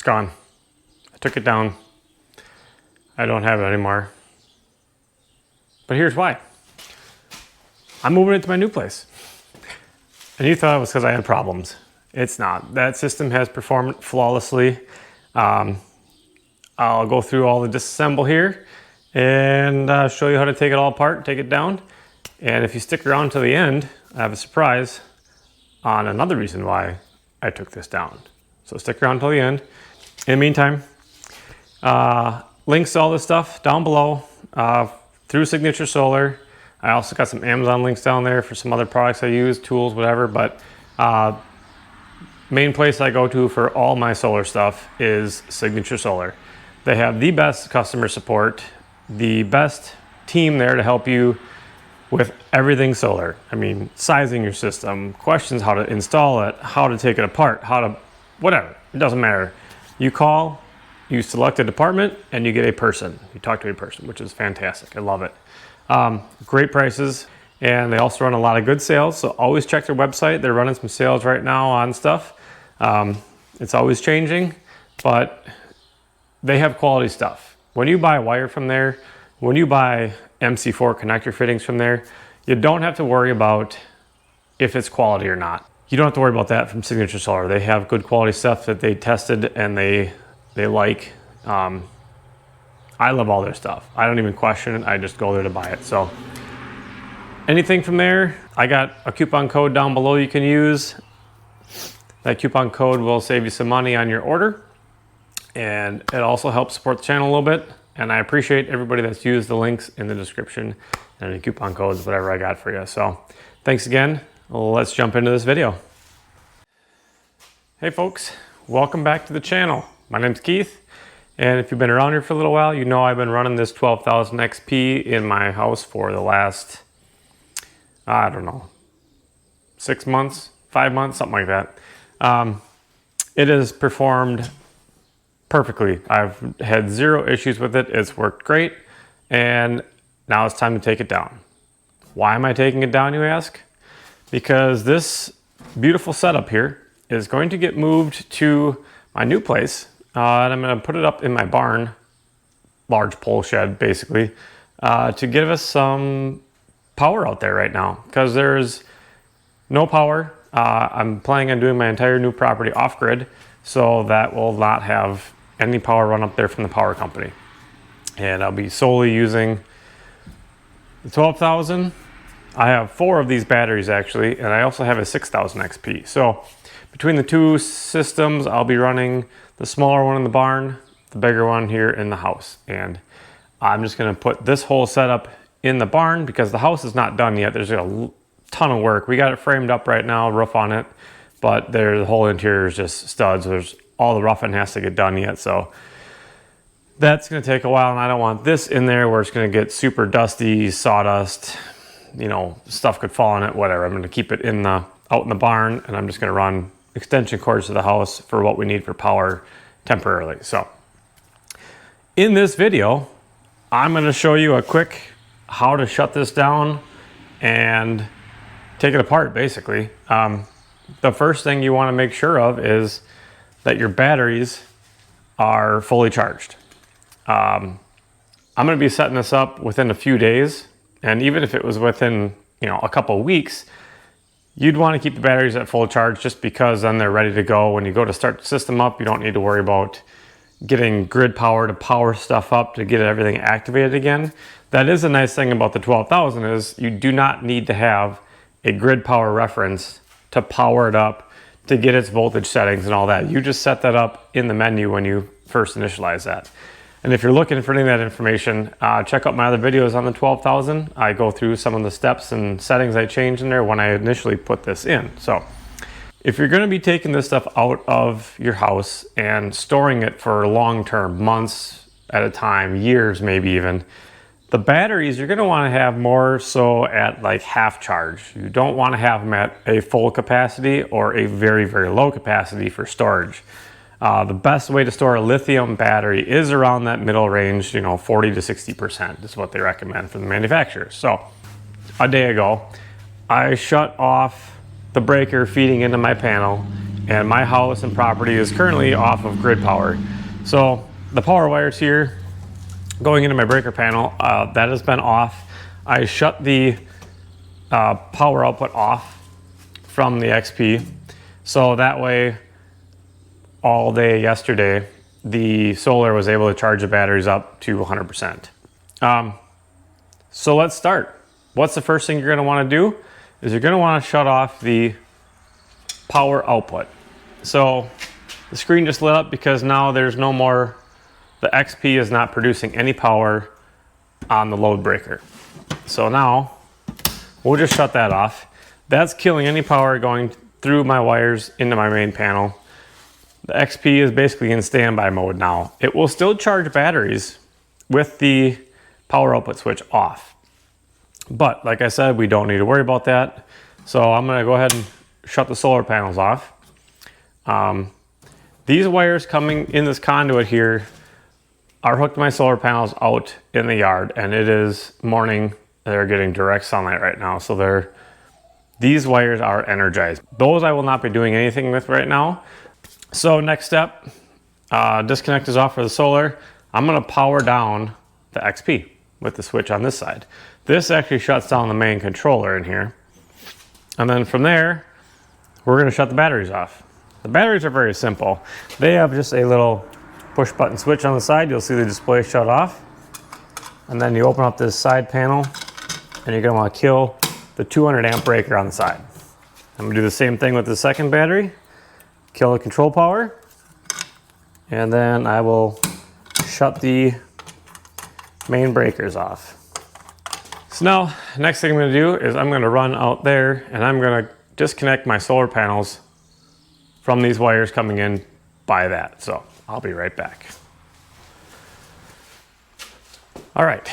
gone. I took it down. I don't have it anymore. But here's why. I'm moving into my new place. And you thought it was because I had problems. It's not. That system has performed flawlessly. I'll go through all the disassemble here and show you how to take it all apart, take it down. And if you stick around to the end, I have a surprise on another reason why I took this down. So stick around till the end. In the meantime, links to all this stuff down below through Signature Solar. I also got some Amazon links down there for some other products I use, tools, whatever, but main place I go to for all my solar stuff is Signature Solar. They have the best customer support, the best team there to help you with everything solar. I mean, sizing your system, questions how to install it, how to take it apart, how to, whatever, it doesn't matter. You call, you select a department, and you get a person. You talk to a person, which is fantastic. I love it. Great prices, and they also run a lot of good sales, so always check their website. They're running some sales right now on stuff. It's always changing, but they have quality stuff. When you buy wire from there, when you buy MC4 connector fittings from there, you don't have to worry about if it's quality or not. You don't have to worry about that from Signature Solar. They have good quality stuff that they tested and they like. I love all their stuff. I don't even question it. I just go there to buy it. So anything from there, I got a coupon code down below you can use. That coupon code will save you some money on your order. And it also helps support the channel a little bit. And I appreciate everybody that's used the links in the description and the coupon codes, whatever I got for you. So thanks again. Let's jump into this video. Hey folks, welcome back to the channel. My name's Keith. And if you've been around here for a little while, you know I've been running this 12000XP in my house for the last, I don't know, 6 months, 5 months, something like that. It has performed perfectly. I've had zero issues with it. It's worked great. And now it's time to take it down. Why am I taking it down, you ask? Because this beautiful setup here is going to get moved to my new place. And I'm going to put it up in my barn, large pole shed basically, to give us some power out there right now. Because there's no power. I'm planning on doing my entire new property off grid, so that will not have any power run up there from the power company. And I'll be solely using the 12,000. I have 4 of these batteries actually, and I also have a 6000 XP. So between the two systems, I'll be running the smaller one in the barn, the bigger one here in the house. And I'm just gonna put this whole setup in the barn because the house is not done yet. There's a ton of work. We got it framed up right now, roof on it, but the whole interior is just studs. There's all the roughing has to get done yet. So that's gonna take a while, and I don't want this in there where it's gonna get super dusty, sawdust, you know, stuff could fall on it, whatever. I'm gonna keep it out in the barn, and I'm just gonna run extension cords to the house for what we need for power temporarily. So in this video, I'm gonna show you a quick how to shut this down and take it apart basically. The first thing you wanna make sure of is that your batteries are fully charged. I'm gonna be setting this up within a few days, and even if it was within, you know, a couple of weeks, you'd want to keep the batteries at full charge just because then they're ready to go. When you go to start the system up, you don't need to worry about getting grid power to power stuff up to get everything activated again. That is a nice thing about the 12,000 is you do not need to have a grid power reference to power it up to get its voltage settings and all that. You just set that up in the menu when you first initialize that. And if you're looking for any of that information, check out my other videos on the 12,000. I go through some of the steps and settings I changed in there when I initially put this in. So if you're gonna be taking this stuff out of your house and storing it for long-term, months at a time, years maybe even, the batteries you're gonna wanna have more so at like half charge. You don't wanna have them at a full capacity or a very, very low capacity for storage. The best way to store a lithium battery is around that middle range, you know, 40 to 60% is what they recommend from the manufacturers. So a day ago, I shut off the breaker feeding into my panel and my house and property is currently off of grid power. So the power wires here going into my breaker panel, that has been off. I shut the power output off from the XP, so that way all day yesterday the solar was able to charge the batteries up to 100%. So let's start. What's the first thing you're going to want to do is you're going to want to shut off the power output. So the screen just lit up because now there's no more, the XP is not producing any power on the load breaker. So now we'll just shut that off. That's killing any power going through my wires into my main panel. The XP is basically in standby mode now. It will still charge batteries with the power output switch off. But like I said, we don't need to worry about that. So I'm gonna go ahead and shut the solar panels off. These wires coming in this conduit here are hooked to my solar panels out in the yard, and it is morning. They're getting direct sunlight right now. So these wires are energized. Those I will not be doing anything with right now. So next step, disconnect is off for the solar. I'm gonna power down the XP with the switch on this side. This actually shuts down the main controller in here. And then from there, we're gonna shut the batteries off. The batteries are very simple. They have just a little push button switch on the side. You'll see the display shut off. And then you open up this side panel and you're gonna wanna kill the 200 amp breaker on the side. I'm gonna do the same thing with the second battery. Kill the control power, and then I will shut the main breakers off. So now, next thing I'm gonna do is I'm gonna run out there and I'm gonna disconnect my solar panels from these wires coming in by that. So I'll be right back. All right,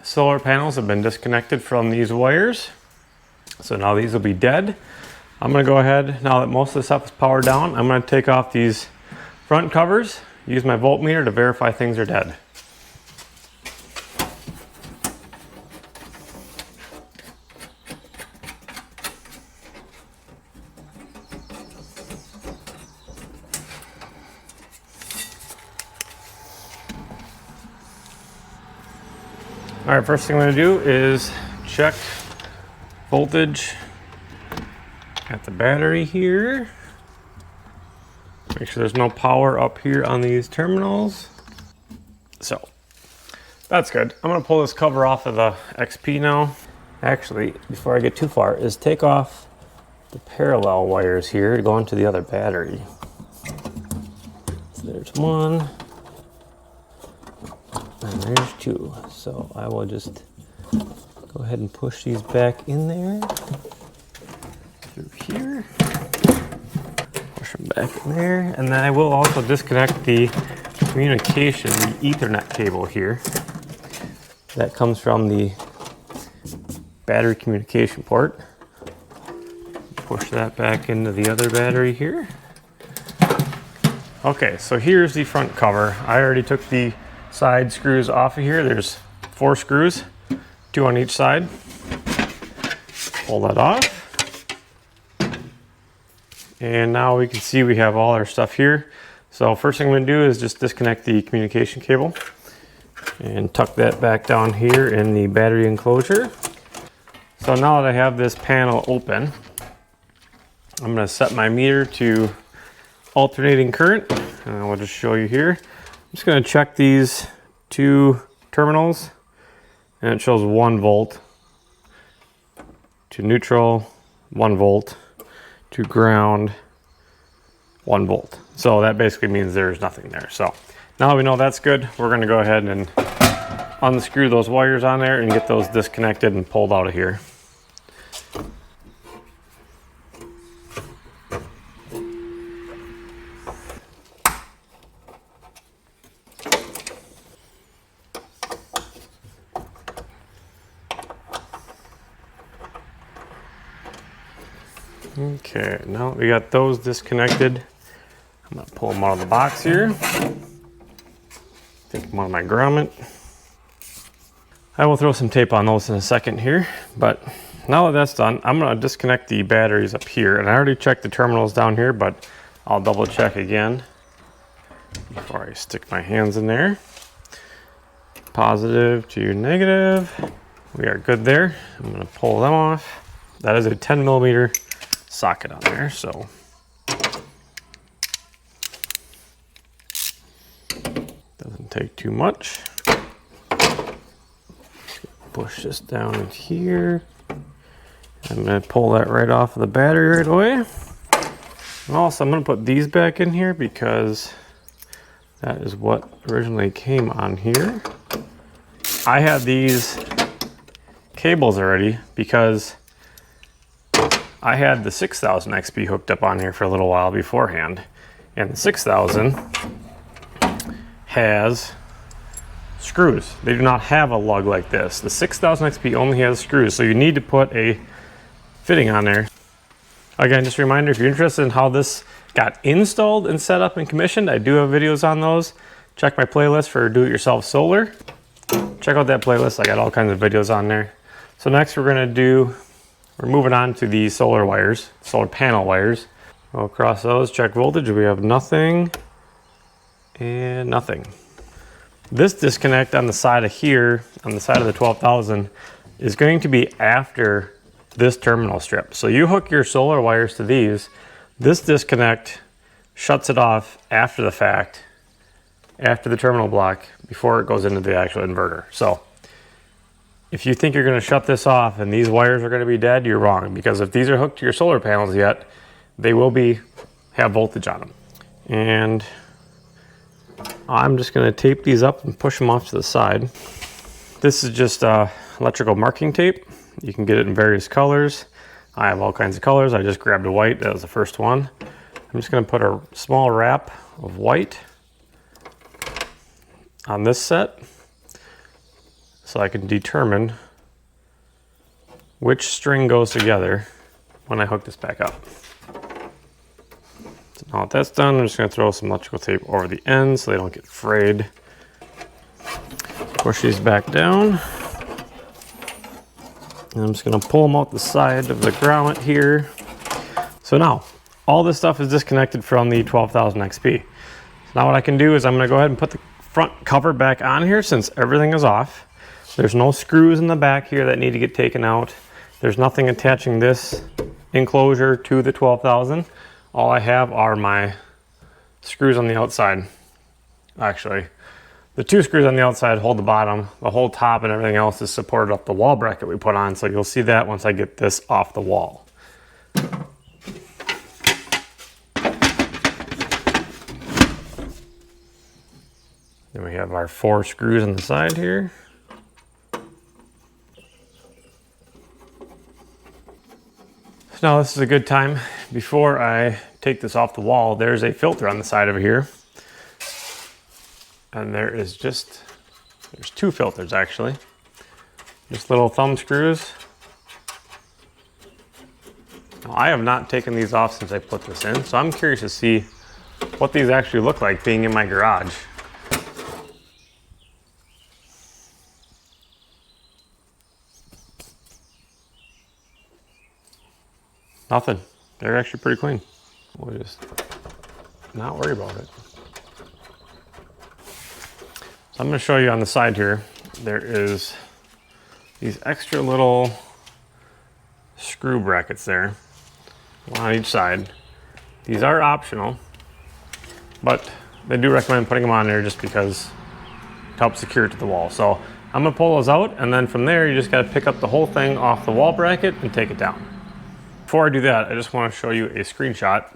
solar panels have been disconnected from these wires. So now these will be dead. I'm gonna go ahead, now that most of the stuff is powered down, I'm gonna take off these front covers, use my voltmeter to verify things are dead. All right, first thing I'm gonna do is check voltage at the battery here. Make sure there's no power up here on these terminals. So that's good. I'm gonna pull this cover off of the XP now. Actually, before I get too far, is take off the parallel wires here to go into the other battery. So there's one, and there's two. So I will just go ahead and push these back in there. Through here, push them back in there, and then I will also disconnect the communication, the Ethernet cable here that comes from the battery communication port. Push that back into the other battery here. Okay, so here's the front cover. I already took the side screws off of here. There's 4 screws, 2 on each side. Pull that off. And now we can see we have all our stuff here. So first thing I'm gonna do is just disconnect the communication cable and tuck that back down here in the battery enclosure. So now that I have this panel open, I'm gonna set my meter to alternating current, and I'll just show you here. I'm just gonna check these 2 terminals, and it shows 1 volt to neutral, 1 volt to ground, 1 volt. So that basically means there's nothing there. So now we know that's good. We're gonna go ahead and unscrew those wires on there and get those disconnected and pulled out of here. Okay, now that we got those disconnected, I'm gonna pull them out of the box here. Take them out of my grommet. I will throw some tape on those in a second here, but now that that's done, I'm gonna disconnect the batteries up here. And I already checked the terminals down here, but I'll double check again before I stick my hands in there. Positive to negative. We are good there. I'm gonna pull them off. That is a 10mm socket on there, so. Doesn't take too much. Push this down in here. I'm gonna pull that right off of the battery right away. And also, I'm gonna put these back in here because that is what originally came on here. I had these cables already because I had the 6000 XP hooked up on here for a little while beforehand. And the 6000 has screws. They do not have a lug like this. The 6000 XP only has screws, so you need to put a fitting on there. Again, just a reminder, if you're interested in how this got installed and set up and commissioned, I do have videos on those. Check my playlist for do-it-yourself solar. Check out that playlist. I got all kinds of videos on there. So next we're moving on to the solar wires, solar panel wires. Go across those, check voltage. We have nothing and nothing. This disconnect on the side of here, on the side of the 12,000, is going to be after this terminal strip. So you hook your solar wires to these. This disconnect shuts it off after the fact, after the terminal block, before it goes into the actual inverter. So if you think you're going to shut this off and these wires are going to be dead, you're wrong, because if these are hooked to your solar panels yet, they will have voltage on them. And I'm just going to tape these up and push them off to the side. This is just electrical marking tape. You can get it in various colors. I have all kinds of colors. I just grabbed a white. That was the first one. I'm just going to put a small wrap of white on this set so I can determine which string goes together when I hook this back up. So now that that's done, I'm just going to throw some electrical tape over the ends so they don't get frayed. Push these back down. And I'm just going to pull them out the side of the grommet here. So now, all this stuff is disconnected from the 12,000 XP. So now what I can do is I'm going to go ahead and put the front cover back on here since everything is off. There's no screws in the back here that need to get taken out. There's nothing attaching this enclosure to the 12,000. All I have are my screws on the outside. Actually, the two screws on the outside hold the bottom. The whole top and everything else is supported up the wall bracket we put on, so you'll see that once I get this off the wall. Then we have our 4 screws on the side here. So now this is a good time. Before I take this off the wall, there's a filter on the side over here. And there's 2 filters actually. Just little thumb screws. Now, I have not taken these off since I put this in, so I'm curious to see what these actually look like being in my garage. Nothing. They're actually pretty clean. We'll just not worry about it. So I'm going to show you on the side here, there is these extra little screw brackets there, one on each side. These are optional, but they do recommend putting them on there just because it helps secure it to the wall. So I'm going to pull those out, and then from there you just got to pick up the whole thing off the wall bracket and take it down. Before I do that, I just want to show you a screenshot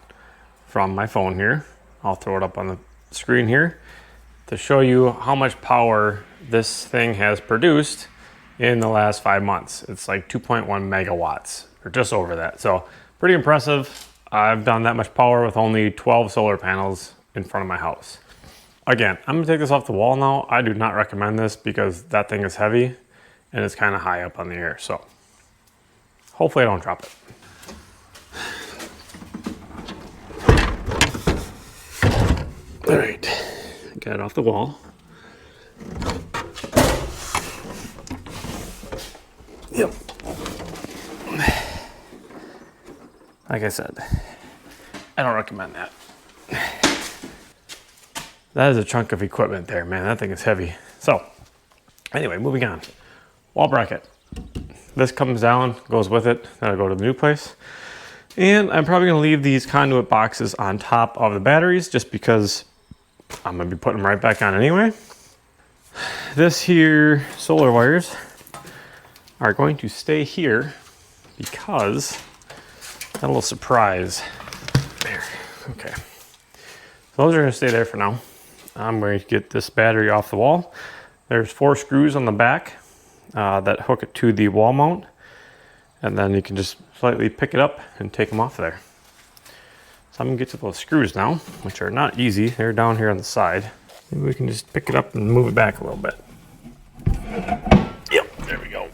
from my phone here. I'll throw it up on the screen here to show you how much power this thing has produced in the last 5 months. It's like 2.1 megawatts, or just over that. So pretty impressive. I've done that much power with only 12 solar panels in front of my house. Again, I'm gonna take this off the wall now. I do not recommend this because that thing is heavy and it's kind of high up on the air. So hopefully I don't drop it. All right, got it off the wall. Yep. Like I said, I don't recommend that. That is a chunk of equipment there, man. That thing is heavy. So anyway, moving on. Wall bracket. This comes down, goes with it. That'll go to the new place. And I'm probably gonna leave these conduit boxes on top of the batteries just because I'm gonna be putting them right back on anyway. This here solar wires are going to stay here because got a little surprise there. Okay, so those are going to stay there for now. I'm going to get this battery off the wall. There's 4 screws on the back that hook it to the wall mount, and then you can just slightly pick it up and take them off there. So I'm going to get to those screws now, which are not easy. They're down here on the side. Maybe we can just pick it up and move it back a little bit. Yep, there we go.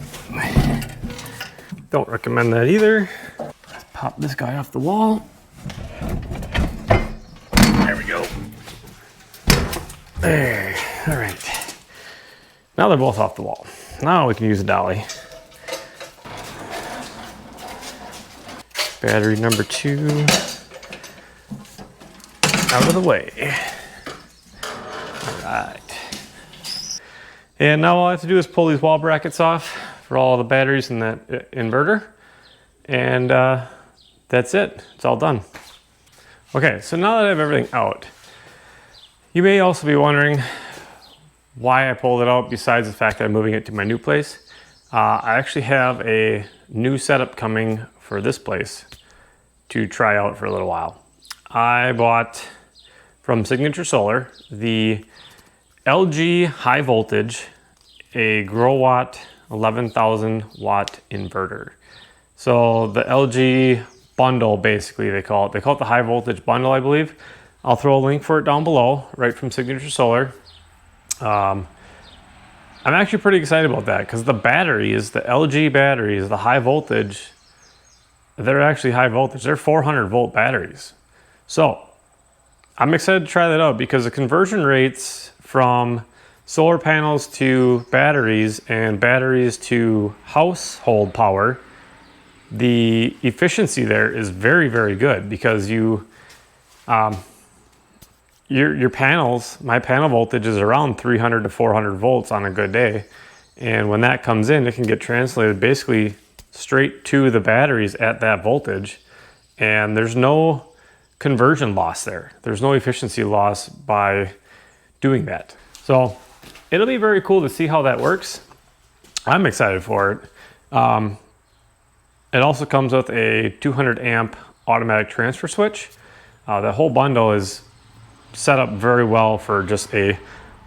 Don't recommend that either. Let's pop this guy off the wall. There we go. There, all right. Now they're both off the wall. Now we can use a dolly. Battery number 2 out of the way. All right. And now all I have to do is pull these wall brackets off for all the batteries in that inverter. And that's it. It's all done. Okay, so now that I have everything out, you may also be wondering why I pulled it out besides the fact that I'm moving it to my new place. I actually have a new setup coming for this place to try out for a little while. I bought from Signature Solar the LG high voltage, a Growatt 11,000 watt inverter. So the LG bundle, basically they call it. They call it the high voltage bundle, I believe. I'll throw a link for it down below, right from Signature Solar. I'm actually pretty excited about that because the batteries, the LG batteries, the high voltage, they're actually high voltage. They're 400 volt batteries. So I'm excited to try that out because the conversion rates from solar panels to batteries and batteries to household power, the efficiency there is very, very good because you, your panels, my panel voltage is around 300 to 400 volts on a good day. And when that comes in, it can get translated basically straight to the batteries at that voltage. And there's no conversion loss there. There's no efficiency loss by doing that. So it'll be very cool to see how that works. I'm excited for it. It also comes with a 200 amp automatic transfer switch. The whole bundle is set up very well for just a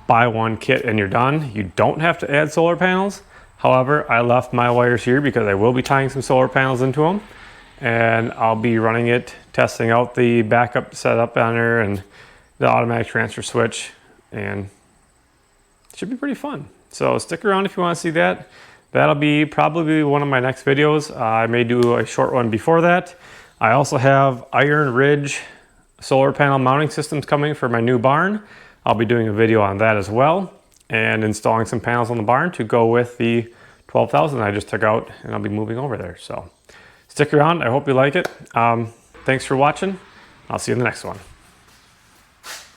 buy one kit and you're done. You don't have to add solar panels. However, I left my wires here because I will be tying some solar panels into them, and I'll be running it, testing out the backup setup on there and the automatic transfer switch, and it should be pretty fun. So stick around if you want to see that. That'll be probably one of my next videos. I may do a short one before that. I also have Iron Ridge solar panel mounting systems coming for my new barn. I'll be doing a video on that as well and installing some panels on the barn to go with the 12,000 I just took out, and I'll be moving over there. So stick around. I hope you like it. Thanks for watching. I'll see you in the next one.